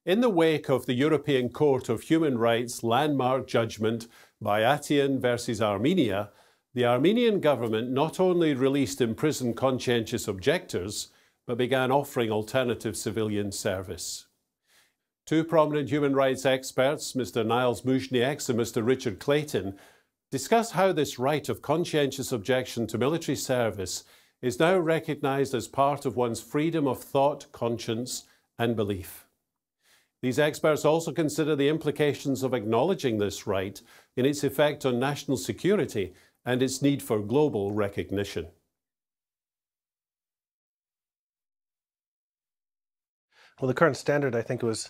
In the wake of the European Court of Human Rights landmark judgment Bayatian versus Armenia, the Armenian government not only released imprisoned conscientious objectors, but began offering alternative civilian service. Two prominent human rights experts, Mr. Niles Muzhnieks and Mr. Richard Clayton, discuss how this right of conscientious objection to military service is now recognized as part of one's freedom of thought, conscience, and belief. These experts also consider the implications of acknowledging this right in its effect on national security and its need for global recognition. Well, the current standard, I think, was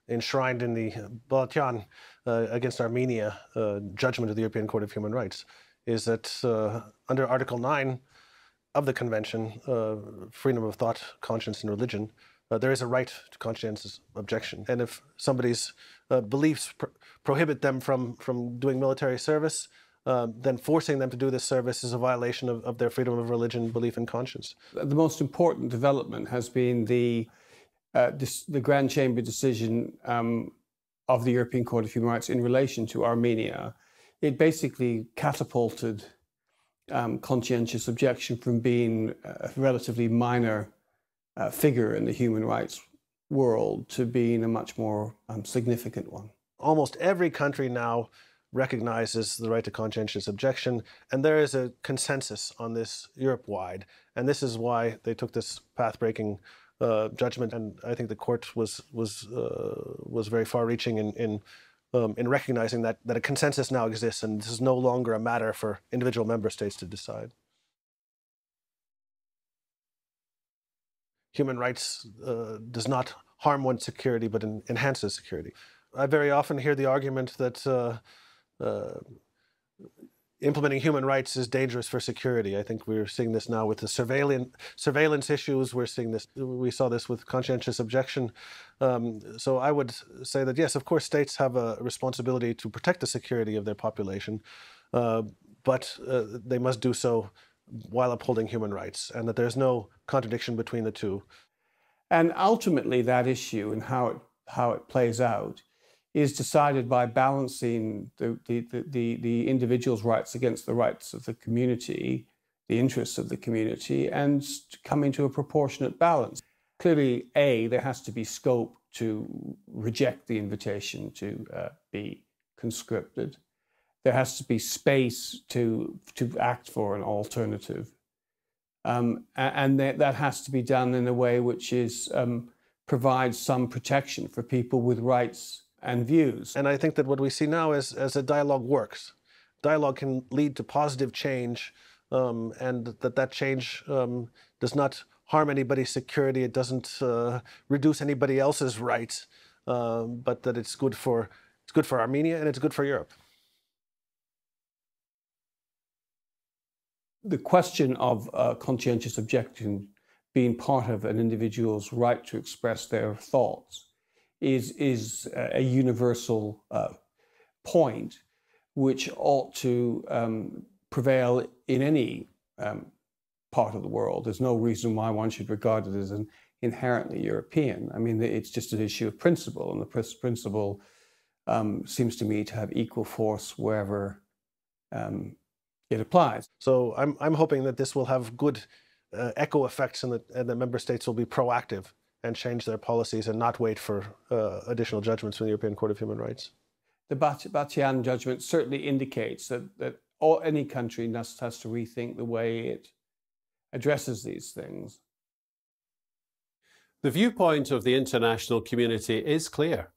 enshrined in the Bayatian against Armenia judgment of the European Court of Human Rights, is that under Article 9 of the Convention, freedom of thought, conscience, and religion, there is a right to conscientious objection. And if somebody's beliefs prohibit them from doing military service, then forcing them to do this service is a violation of their freedom of religion, belief, and conscience. The most important development has been the Grand Chamber decision of the European Court of Human Rights in relation to Armenia. It basically catapulted conscientious objection from being a relatively minor figure in the human rights world to being a much more significant one. Almost every country now recognizes the right to conscientious objection, and there is a consensus on this Europe-wide, and this is why they took this path-breaking judgment. And I think the court was very far-reaching in recognizing that a consensus now exists, and this is no longer a matter for individual member states to decide. Human rights does not harm one's security, but enhances security. I very often hear the argument that implementing human rights is dangerous for security. I think we're seeing this now with the surveillance issues. We're seeing this. We saw this with conscientious objection. So I would say that yes, of course, states have a responsibility to protect the security of their population, but they must do so while upholding human rights, and that there's no contradiction between the two. And ultimately, that issue and how it plays out is decided by balancing the individual's rights against the rights of the community, the interests of the community, and coming to a proportionate balance. Clearly, there has to be scope to reject the invitation to be conscripted. There has to be space to act for an alternative. And that has to be done in a way which is provides some protection for people with rights and views. And I think that what we see now is as a dialogue works. Dialogue can lead to positive change, and that change does not harm anybody's security. It doesn't reduce anybody else's rights, but that it's good for Armenia and it's good for Europe. The question of conscientious objection being part of an individual's right to express their thoughts is a universal point which ought to prevail in any part of the world. There's no reason why one should regard it as an inherently European. I mean, it's just an issue of principle, and the principle seems to me to have equal force wherever it applies. So I'm hoping that this will have good echo effects, and that member states will be proactive and change their policies and not wait for additional judgments from the European Court of Human Rights. The Bayatian judgment certainly indicates that any country has to rethink the way it addresses these things. The viewpoint of the international community is clear.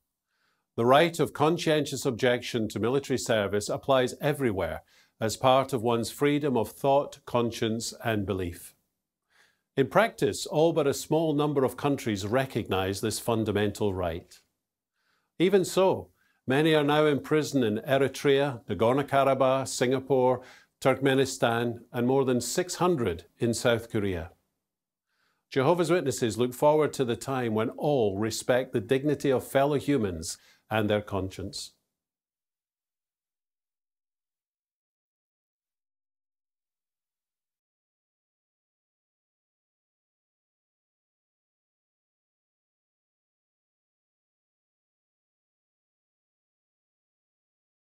The right of conscientious objection to military service applies everywhere as part of one's freedom of thought, conscience, and belief. In practice, all but a small number of countries recognize this fundamental right. Even so, many are now in prison in Eritrea, Nagorno-Karabakh, Singapore, Turkmenistan, and more than 600 in South Korea. Jehovah's Witnesses look forward to the time when all respect the dignity of fellow humans and their conscience.